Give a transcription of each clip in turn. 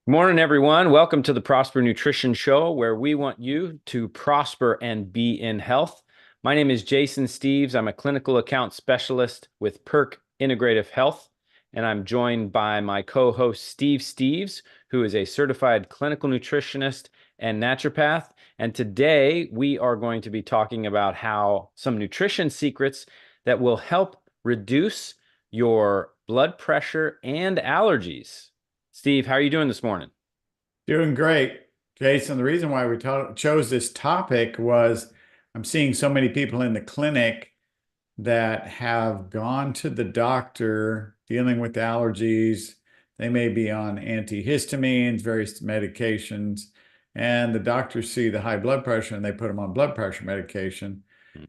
Good morning, everyone. Welcome to the Prosper Nutrition Show, where we want you to prosper and be in health. My name is Jason Steves. I'm a clinical account specialist with Perk Integrative Health, and I'm joined by my co-host, Steve Steves, who is a certified clinical nutritionist and naturopath. And today we are going to be talking about how some nutrition secrets that will help reduce your blood pressure and allergies. Steve, how are you doing this morning? Doing great, Jason. The reason why we chose this topic was I'm seeing so many people in the clinic that have gone to the doctor dealing with allergies. They may be on antihistamines, various medications, and the doctors see the high blood pressure and they put them on blood pressure medication.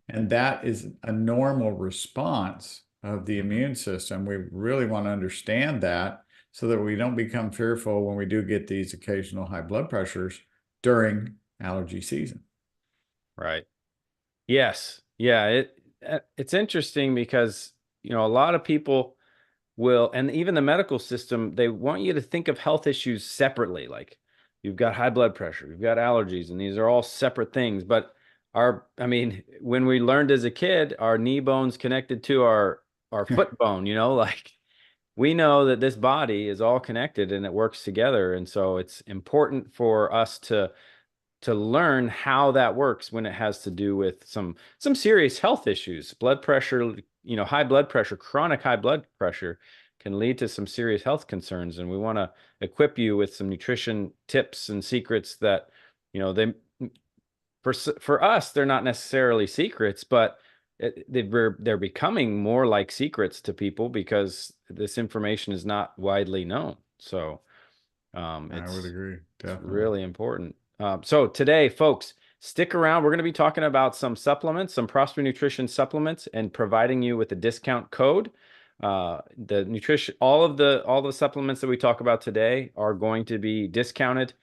And that is a normal response of the Mhm. immune system. We really want to understand that so that we don't become fearful when we do get these occasional high blood pressures during allergy season. Right. Yes. Yeah. It's interesting because, a lot of people will, and even the medical system, they want you to think of health issues separately. Like you've got high blood pressure, you've got allergies, and these are all separate things. But I mean, when we learned as a kid, our knee bone's connected to our foot bone, like we know that this body is all connected and it works together. And so it's important for us to learn how that works when it has to do with some serious health issues. Blood pressure, high blood pressure, chronic high blood pressure can lead to some serious health concerns, and we want to equip you with some nutrition tips and secrets that, they for us they're not necessarily secrets, but they're becoming more like secrets to people because this information is not widely known. So um, I would it's agree, it's definitely. really important. So today, folks, stick around. We're going to be talking about some supplements, some Prosper Nutrition supplements, and providing you with a discount code. The nutrition, all the supplements that we talk about today are going to be discounted.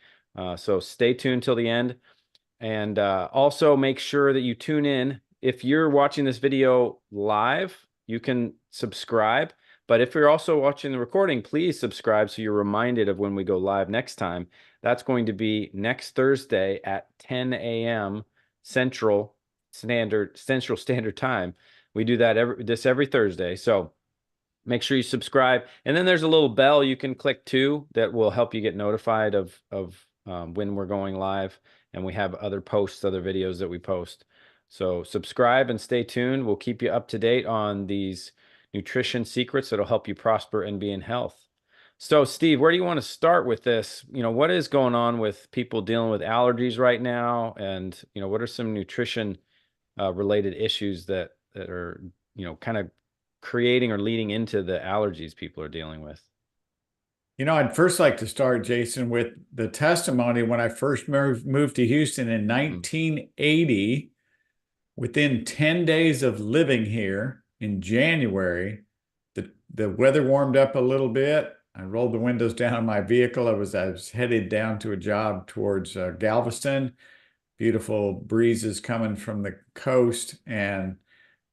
So stay tuned till the end. And also make sure that you tune in. If you're watching this video live, you can subscribe. But if you're also watching the recording, please subscribe so you're reminded of when we go live next time. That's going to be next Thursday at 10 a.m. Central Standard Time. We do that every Thursday. So make sure you subscribe. And then there's a little bell you can click too that will help you get notified of when we're going live. And we have other posts, other videos that we post. So subscribe and stay tuned. We'll keep you up to date on these nutrition secrets that'll help you prosper and be in health. So, Steve, where do you want to start with this? What is going on with people dealing with allergies right now? And, what are some nutrition related issues that are, kind of creating or leading into the allergies people are dealing with? I'd first like to start, Jason, with the testimony when I first moved to Houston in Mm. 1980. Within 10 days of living here in January, the weather warmed up a little bit. I rolled the windows down in my vehicle. I was headed down to a job towards Galveston. Beautiful breezes coming from the coast, and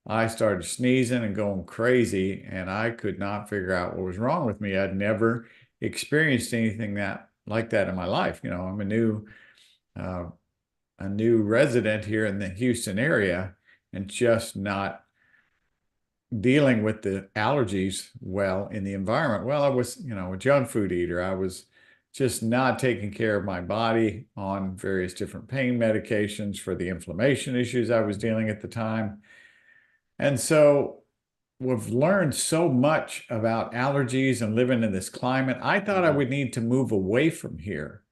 I started sneezing and going crazy, and I could not figure out what was wrong with me. I'd never experienced anything that like that in my life. I'm uh, a new resident here in the Houston area and just not dealing with the allergies well in the environment. Well, I was, a junk food eater. I was just not taking care of my body on various different pain medications for the inflammation issues I was dealing at the time. And so we've learned so much about allergies and living in this climate. I thought I Mhm. would need to move away from here.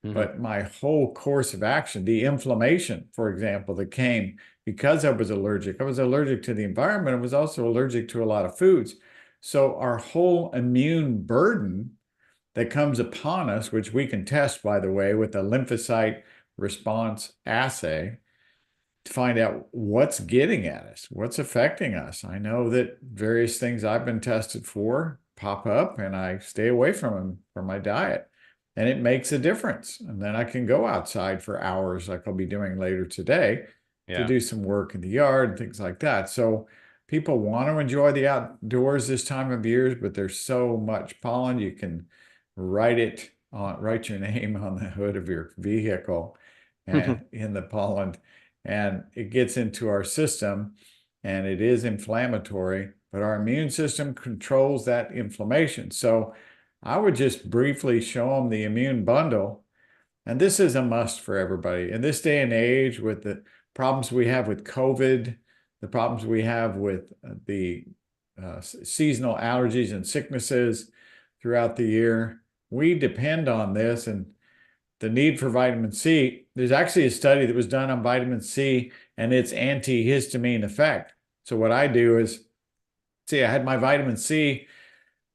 Mhm. But my whole course of action, the inflammation, for example, that came because I was allergic to the environment. I was also allergic to a lot of foods. So our whole immune burden that comes upon us, which we can test, by the way, with a lymphocyte response assay, to find out what's getting at us, what's affecting us. I know that various things I've been tested for pop up and I stay away from them from my diet. And it makes a difference. And then I can go outside for hours, like I'll be doing later today, to Yeah. do some work in the yard and things like that. So people want to enjoy the outdoors this time of year, but there's so much pollen. You can write it write your name on the hood of your vehicle and in the pollen, and it gets into our system, and it is inflammatory, but our immune system controls that inflammation. So I would just briefly show them the immune bundle. And this is a must for everybody. In this day and age, with the problems we have with COVID, the problems we have with the seasonal allergies and sicknesses throughout the year, we depend on this. And the need for vitamin C, there's actually a study that was done on vitamin C and its antihistamine effect. So what I do is, see, I had my vitamin C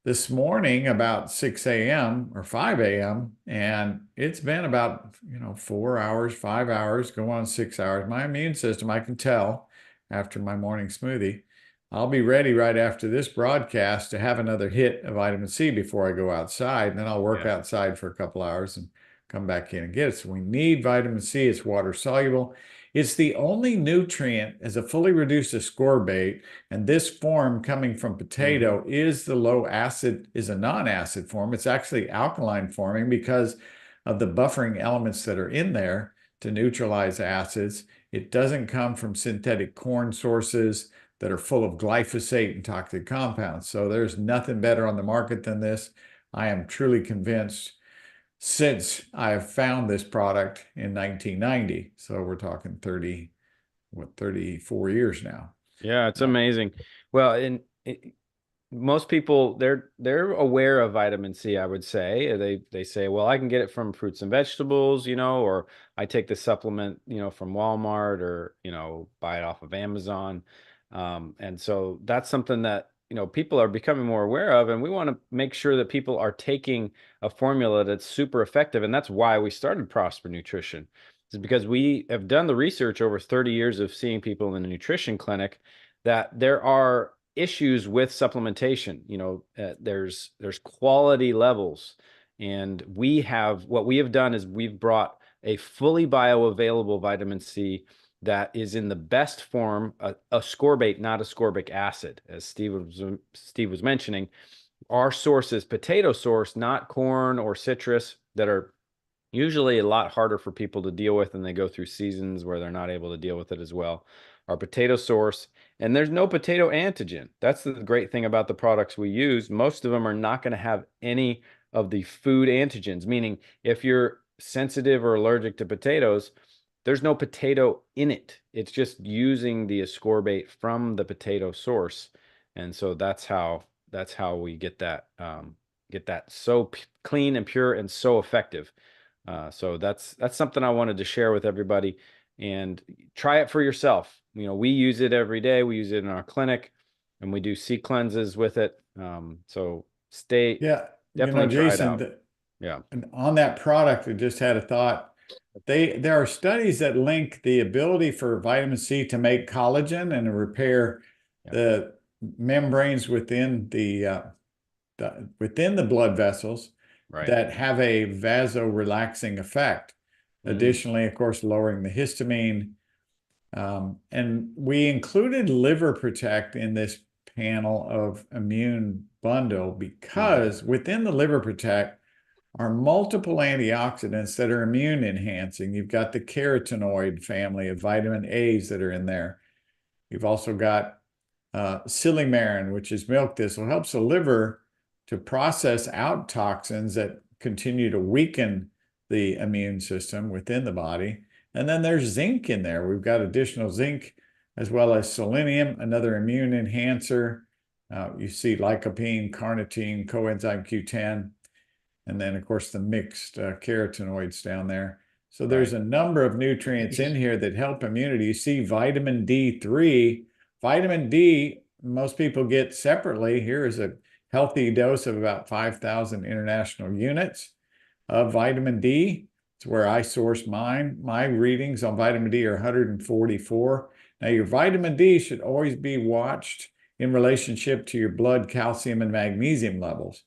this morning about 6 a.m. or 5 a.m. and it's been about 4 hours, 5 hours, go on 6 hours. My immune system, I can tell after my morning smoothie, I'll be ready right after this broadcast to have another hit of vitamin C before I go outside, and then I'll work Yeah. outside for a couple hours and come back in and get it. So we need vitamin C. It's water soluble. It's the only nutrient as a fully reduced ascorbate, and this form coming from potato is the low acid, is a non-acid form. It's actually alkaline forming because of the buffering elements that are in there to neutralize acids. It doesn't come from synthetic corn sources that are full of glyphosate and toxic compounds. So there's nothing better on the market than this. I am truly convinced since I have found this product in 1990. So we're talking 34 years now. Yeah, it's amazing. Well, most people they're aware of vitamin C, I would say. They say, well, I can get it from fruits and vegetables, or I take the supplement, from Walmart or, buy it off of Amazon. And so that's something that, people are becoming more aware of, and we want to make sure that people are taking a formula that's super effective. And that's why we started Prosper Nutrition, is because we have done the research over 30 years of seeing people in a nutrition clinic that there are issues with supplementation. There's quality levels, and what we have done is we've brought a fully bioavailable vitamin C that is in the best form, ascorbate, not ascorbic acid, as Steve was mentioning. Our source is potato source, not corn or citrus, that are usually a lot harder for people to deal with, and they go through seasons where they're not able to deal with it as well. Our potato source, and there's no potato antigen. That's the great thing about the products we use. Most of them are not going to have any of the food antigens, meaning if you're sensitive or allergic to potatoes, there's no potato in it. It's just using the ascorbate from the potato source. And so that's how we get that so clean and pure and so effective. So that's something I wanted to share with everybody, and try it for yourself. We use it every day. We use it in our clinic, and we do C cleanses with it. So Yeah, definitely try it out. Jason, Yeah. and on that product, I just had a thought. There are studies that link the ability for vitamin C to make collagen and to repair Yeah. the membranes within the blood vessels Right. that have a vasorelaxing effect. Additionally, of course, lowering the histamine. And we included Liver Protect in this panel of immune bundle because within the Liver Protect are multiple antioxidants that are immune enhancing. You've got the carotenoid family of vitamin A's that are in there. You've also got silymarin, which is milk thistle, helps the liver to process out toxins that continue to weaken the immune system within the body. And then there's zinc in there. We've got additional zinc as well as selenium, another immune enhancer. You see lycopene, carnitine, coenzyme Q10, and then, of course, the mixed carotenoids down there. So there's a number of nutrients in here that help immunity. You see vitamin D3. Vitamin D, most people get separately. Here is a healthy dose of about 5,000 international units of vitamin D. It's where I source mine. My readings on vitamin D are 144. Now, your vitamin D should always be watched in relationship to your blood calcium and magnesium levels.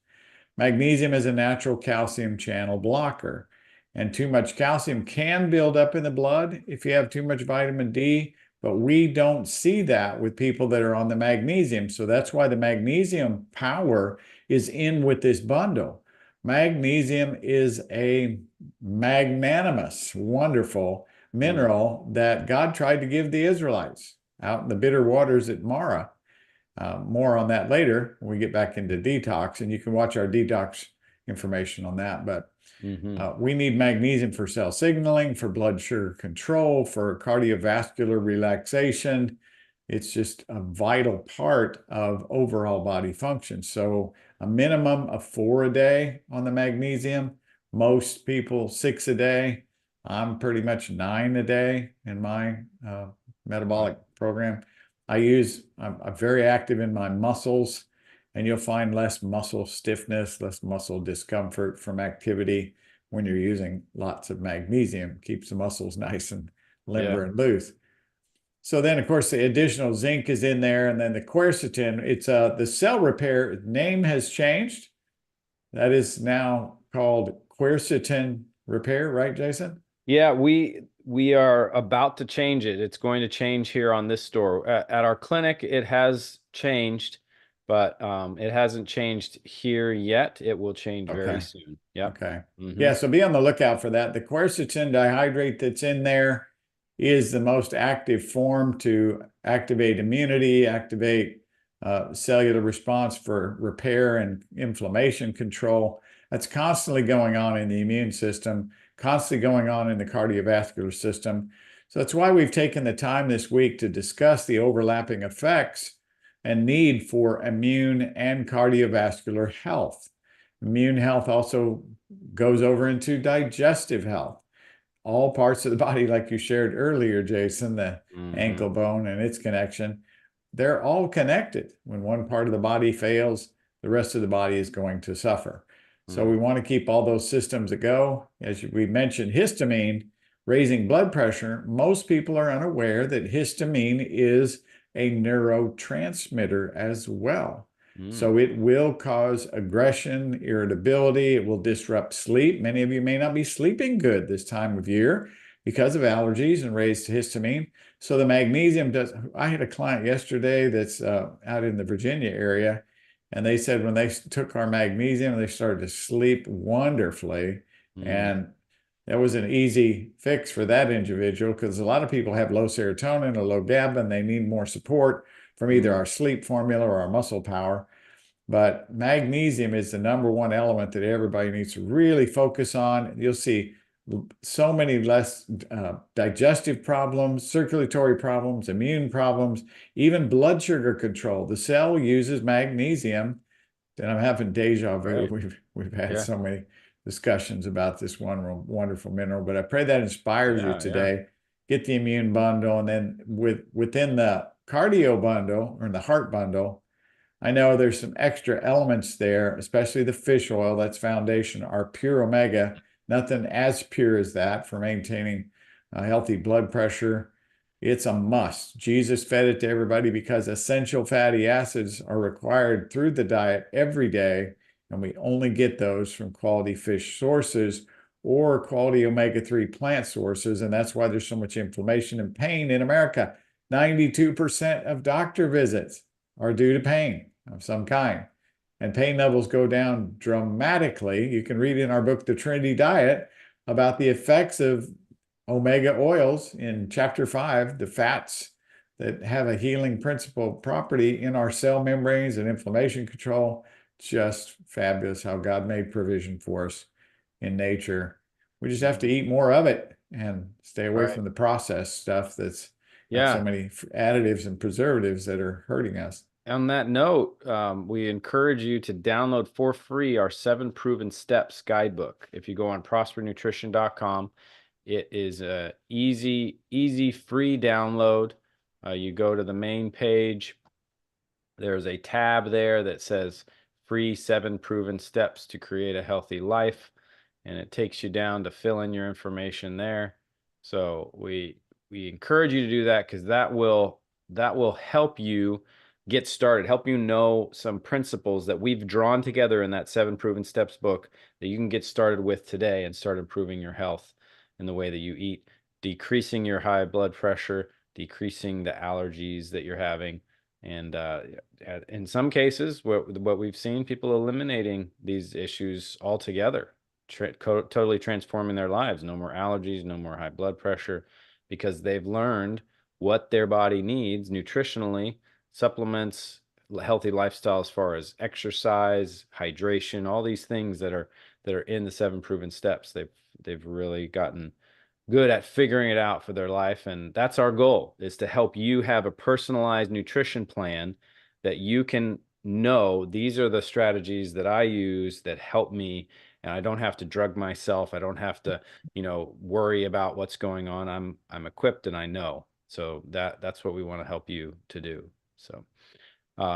Magnesium is a natural calcium channel blocker, and too much calcium can build up in the blood if you have too much vitamin D, but we don't see that with people that are on the magnesium. So that's why the magnesium power is in with this bundle. Magnesium is a magnanimous, wonderful Mm, mineral that God tried to give the Israelites out in the bitter waters at Mara. More on that later when we get back into detox, and you can watch our detox information on that. But hmm we need magnesium for cell signaling, for blood sugar control, for cardiovascular relaxation. It's just a vital part of overall body function. So, a minimum of 4 a day on the magnesium. Most people 6 a day. I'm pretty much 9 a day in my Wow. metabolic program. I'm very active in my muscles, and you'll find less muscle stiffness, less muscle discomfort from activity when you're using lots of magnesium. Keeps the muscles nice and Yeah. limber and loose. So then, of course, the additional zinc is in there, and then the quercetin. It's the cell repair name has changed. That is now called quercetin repair, right, Jason? Yeah, we are about to change it. It's going to change here on this store. At our clinic, it has changed, but it hasn't changed here yet. It will change very Okay. soon. Yep. Okay. hmm Yeah, so be on the lookout for that. The quercetin dihydrate that's in there is the most active form to activate immunity, activate cellular response for repair and inflammation control. That's constantly going on in the immune system, constantly going on in the cardiovascular system. So that's why we've taken the time this week to discuss the overlapping effects and need for immune and cardiovascular health. Immune health also goes over into digestive health. All parts of the body, like you shared earlier, Jason, the hmm ankle bone and its connection, they're all connected. When one part of the body fails, the rest of the body is going to suffer. So we want to keep all those systems a go. As we mentioned, histamine, raising blood pressure. Most people are unaware that histamine is a neurotransmitter as well. mm So it will cause aggression, irritability. It will disrupt sleep. Many of you may not be sleeping good this time of year because of allergies and raised histamine. So the magnesium does. I had a client yesterday that's out in the Virginia area, and they said when they took our magnesium, they started to sleep wonderfully. mm And that was an easy fix for that individual because a lot of people have low serotonin or low GABA and they need more support from either mm our sleep formula or our muscle power. But magnesium is the number one element that everybody needs to really focus on. You'll see so many less digestive problems, circulatory problems, immune problems, even blood sugar control. The cell uses magnesium, and I'm having deja vu. Right. We've had Yeah. so many discussions about this one wonderful mineral, but I pray that inspires you Yeah. Yeah. today. Get the immune bundle, and then within the cardio bundle or the heart bundle, I know there's some extra elements there, especially the fish oil. That's foundation, our pure omega. Nothing as pure as that for maintaining a healthy blood pressure. It's a must. Jesus fed it to everybody because essential fatty acids are required through the diet every day, and we only get those from quality fish sources or quality omega-3 plant sources. And that's why there's so much inflammation and pain in America. 92% of doctor visits are due to pain of some kind. And pain levels go down dramatically. You can read in our book, The Trinity Diet, about the effects of omega oils in chapter 5, the fats that have a healing principle property in our cell membranes and inflammation control. Just fabulous how God made provision for us in nature. We just have to mm eat more of it and stay away Right. from the processed stuff that's got so Yeah. many additives and preservatives that are hurting us. On that note, we encourage you to download for free our 7 Proven Steps guidebook. If you go on prospernutrition.com, it is a easy, free download. You go to the main page. There's a tab there that says free 7 Proven Steps to create a healthy life. And it takes you down to fill in your information there. So we encourage you to do that because that will help you get started, help you know some principles that we've drawn together in that 7 Proven Steps book that you can get started with today and start improving your health in the way that you eat, decreasing your high blood pressure, decreasing the allergies that you're having, And in some cases, what we've seen, people eliminating these issues altogether, totally transforming their lives. No more allergies, no more high blood pressure, because they've learned what their body needs nutritionally, supplements, healthy lifestyle as far as exercise, hydration, all these things that are in the seven proven steps. They've really gotten good at figuring it out for their life. And that's our goal, is to help you have a personalized nutrition plan that you can know these are the strategies that I use that help me, and I don't have to drug myself. I don't have to, worry about what's going on. I'm equipped and I know. So that's what we want to help you to do. So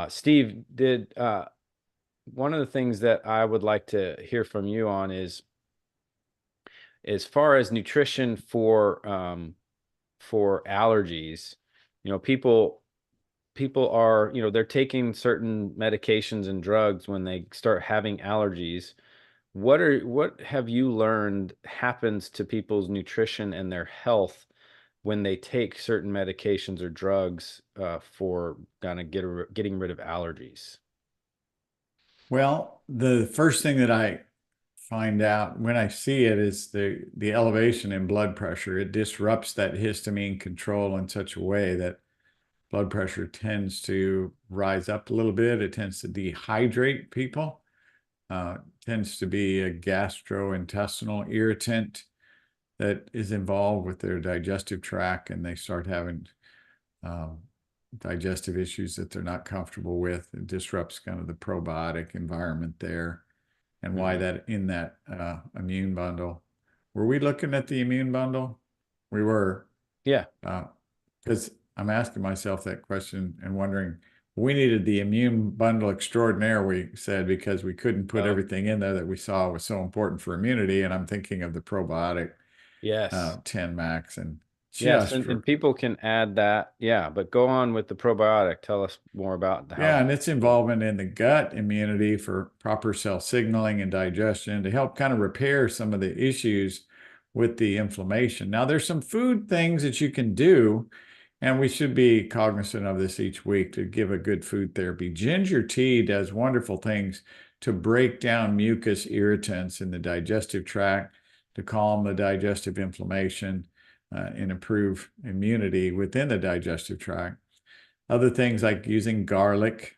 Steve, did one of the things that I would like to hear from you on is, as far as nutrition for allergies, people are, they're taking certain medications and drugs when they start having allergies. What have you learned happens to people's nutrition and their health when they take certain medications or drugs for kind of getting rid of allergies? Well, the first thing that I find out when I see it is the elevation in blood pressure. It disrupts that histamine control in such a way that blood pressure tends to rise up a little bit. It tends to dehydrate people. Tends to be a gastrointestinal irritant that is involved with their digestive tract, and they start having um, digestive issues that they're not comfortable with. It disrupts kind of the probiotic environment there, and why Hmm. that in that immune bundle. Were we looking at the immune bundle? We were, Yeah. because I'm asking myself that question and wondering. We needed the immune bundle extraordinaire, we said, because we couldn't put Oh, everything in there that we saw was so important for immunity. And I'm thinking of the probiotic yes. 10 max and Yes, just and people can add that. Yeah, but go on with the probiotic. Tell us more about how yeah, that. and its involvement in the gut immunity for proper cell signaling and digestion to help kind of repair some of the issues with the inflammation. Now, there's some food things that you can do, and we should be cognizant of this each week to give a good food therapy. Ginger tea does wonderful things to break down mucus irritants in the digestive tract, to calm the digestive inflammation, and improve immunity within the digestive tract. Other things like using garlic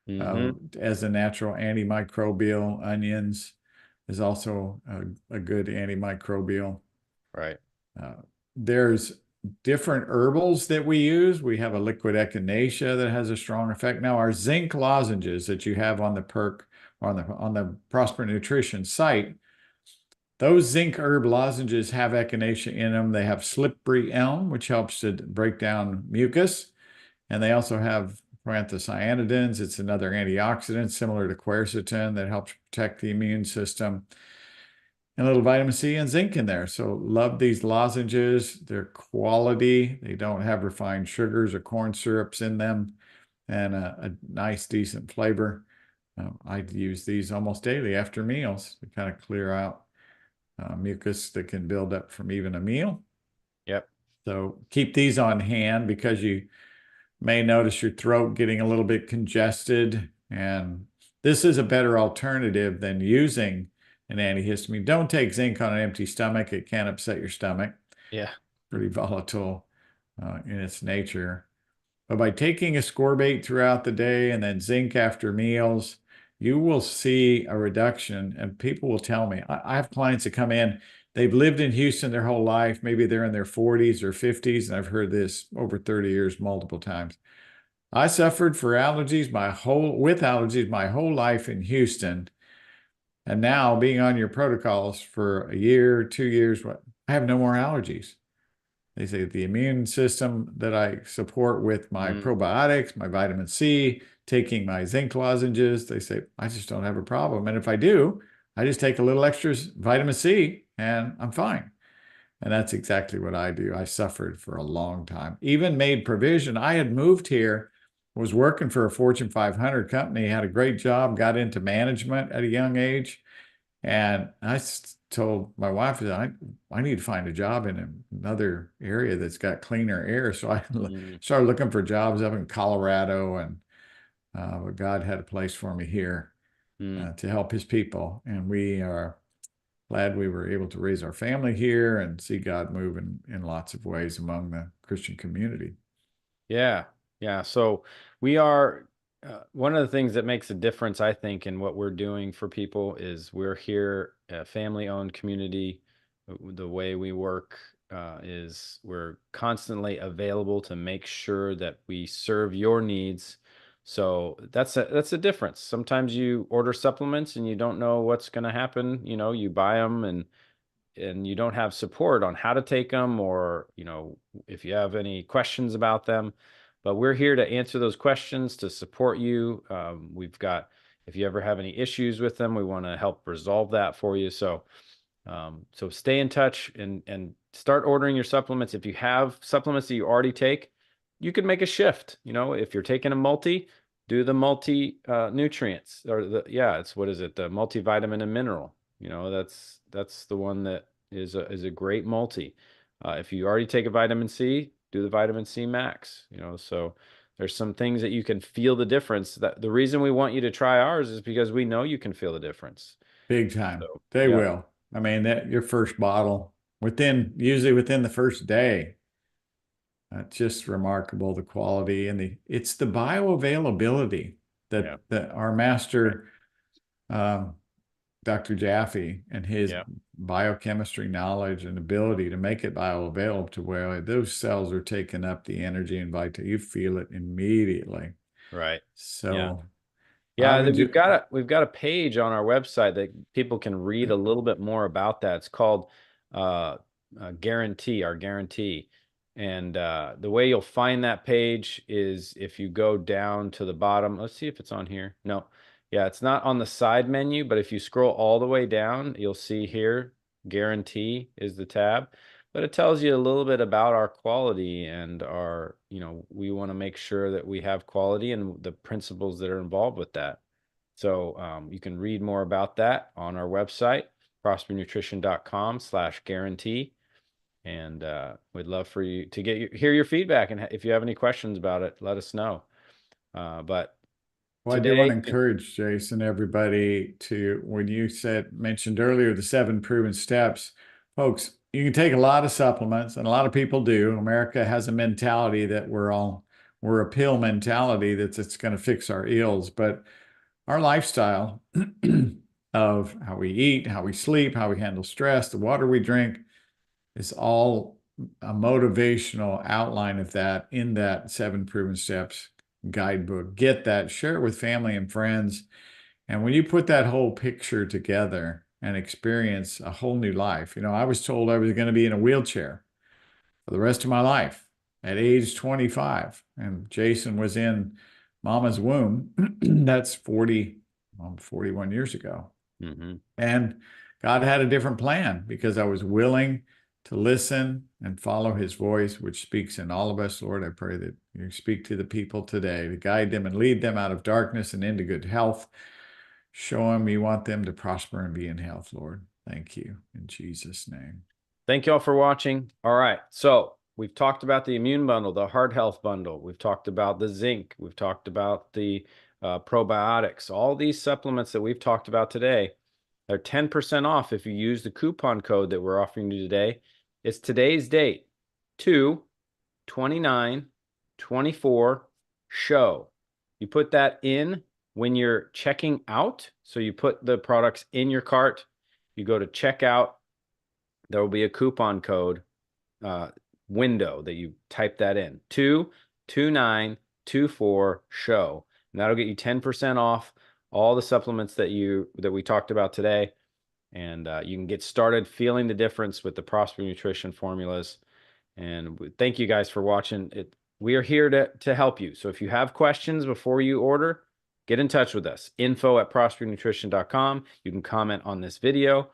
Hmm. as a natural antimicrobial. Onions is also a good antimicrobial. Right. Uh, there's different herbals that we use. We have a liquid echinacea that has a strong effect. Now, our zinc lozenges that you have on the perk or on the Prosper Nutrition site, those zinc herb lozenges have echinacea in them. They have slippery elm, which helps to break down mucus. And they also have proanthocyanidins. It's another antioxidant similar to quercetin that helps protect the immune system. And a little vitamin C and zinc in there. So love these lozenges. They're quality. They don't have refined sugars or corn syrups in them, and a nice, decent flavor. I use these almost daily after meals to kind of clear out mucus that can build up from even a meal. Yep. So keep these on hand because you may notice your throat getting a little bit congested. And this is a better alternative than using an antihistamine. Don't take zinc on an empty stomach. It can upset your stomach. Yeah. Pretty volatile in its nature. But by taking ascorbate throughout the day and then zinc after meals, you will see a reduction. And people will tell me, I have clients that come in, they've lived in Houston their whole life. Maybe they're in their 40s or 50s. And I've heard this over 30 years multiple times. I suffered with allergies my whole life in Houston. And now being on your protocols for a year, 2 years, I have no more allergies. They say the immune system that I support with my Mm. probiotics, my vitamin C, taking my zinc lozenges, they say I just don't have a problem. And if I do, I just take a little extra vitamin C and I'm fine. And that's exactly what I do. I suffered for a long time, even made provision. I had moved here, was working for a Fortune 500 company, had a great job, got into management at a young age. And I told my wife that I need to find a job in another area that's got cleaner air. So I Mm, started looking for jobs up in Colorado, and but God had a place for me here mm. to help His people, and we are glad we were able to raise our family here and see God move in lots of ways among the Christian community. Yeah, yeah. So we are one of the things that makes a difference, I think, in what we're doing for people is we're here, a family-owned community. The way we work is we're constantly available to make sure that we serve your needs. So that's a difference. Sometimes you order supplements and you don't know what's going to happen. You know, you buy them and you don't have support on how to take them, or if you have any questions about them. But we're here to answer those questions, to support you. We've got, if you ever have any issues with them, we want to help resolve that for you. So stay in touch and start ordering your supplements. If you have supplements that you already take, you can make a shift. If you're taking a multi, do the multi nutrients, or it's, what is it, the multivitamin and mineral. That's the one that is a great multi. If you already take a vitamin C, do the vitamin C max. So there's some things that you can feel the difference. That the reason we want you to try ours is because we know you can feel the difference. Big time. So They yeah, will. I mean, that your first bottle usually within the first day. Just remarkable, the quality and it's the bioavailability yeah, that our right, master, Dr. Jaffe, and his yeah, biochemistry knowledge and ability to make it bioavailable to where those cells are taking up the energy and vitality. You feel it immediately. right, yeah. So Yeah, I've that we've enjoyed. got a page on our website that people can read a little bit more about that. It's called uh, Guarantee, our guarantee. And the way you'll find that page is if you go down to the bottom. Let's see if it's on here. No. Yeah, it's not on the side menu, but if you scroll all the way down, you'll see here, Guarantee is the tab. But it tells you a little bit about our quality and we want to make sure that we have quality and the principles that are involved with that. So you can read more about that on our website, prospernutrition.com/guarantee. And we'd love for you to hear your feedback. And if you have any questions about it, let us know. But Well, I do want today, to encourage Jason, everybody to, when you mentioned earlier, the 7 proven steps, folks, you can take a lot of supplements, and a lot of people do. America has a mentality that we're a pill mentality that's it's going to fix our ills, but our lifestyle of how we eat, how we sleep, how we handle stress, the water we drink is all a motivational outline of that in that 7 proven steps guidebook. Get that, share it with family and friends. And when you put that whole picture together and experience a whole new life, I was told I was going to be in a wheelchair for the rest of my life at age 25. And Jason was in mama's womb. That's 41 years ago. mhm. And God had a different plan because I was willing to listen and follow his voice, which speaks in all of us. Lord, I pray that you speak to the people today to guide them and lead them out of darkness and into good health. Show them you want them to prosper and be in health, Lord. Thank you. In Jesus' name. Thank you all for watching. All right. So we've talked about the immune bundle, the heart health bundle. We've talked about the zinc. We've talked about the probiotics. All these supplements that we've talked about today, they're 10% off if you use the coupon code that we're offering you today. It's today's date, 2/29/24 show. You put that in when you're checking out. So you put the products in your cart, you go to checkout, there will be a coupon code uh, window that you type that in, 2/29/24 show. And that'll get you 10% off all the supplements that we talked about today. And you can get started feeling the difference with the Prosper Nutrition formulas. And thank you guys for watching it. We are here to help you. So if you have questions before you order, get in touch with us. info@prospernutrition.com. You can comment on this video.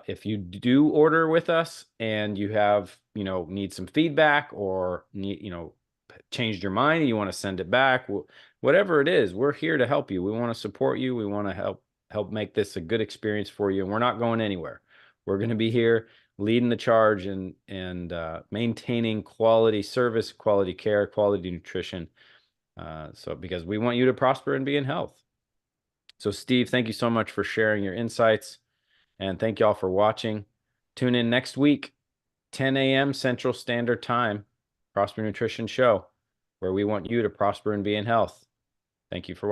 If you do order with us and you have, need some feedback or need, changed your mind and you want to send it back, whatever it is, we're here to help you. We want to support you. We want to help make this a good experience for you. And we're not going anywhere. we're going to be here leading the charge and maintaining quality service, quality care, quality nutrition. So because we want you to prosper and be in health. So Steve, thank you so much for sharing your insights, and thank y'all for watching. Tune in next week, 10 a.m. Central Standard Time, Prosper Nutrition Show, where we want you to prosper and be in health. Thank you for watching.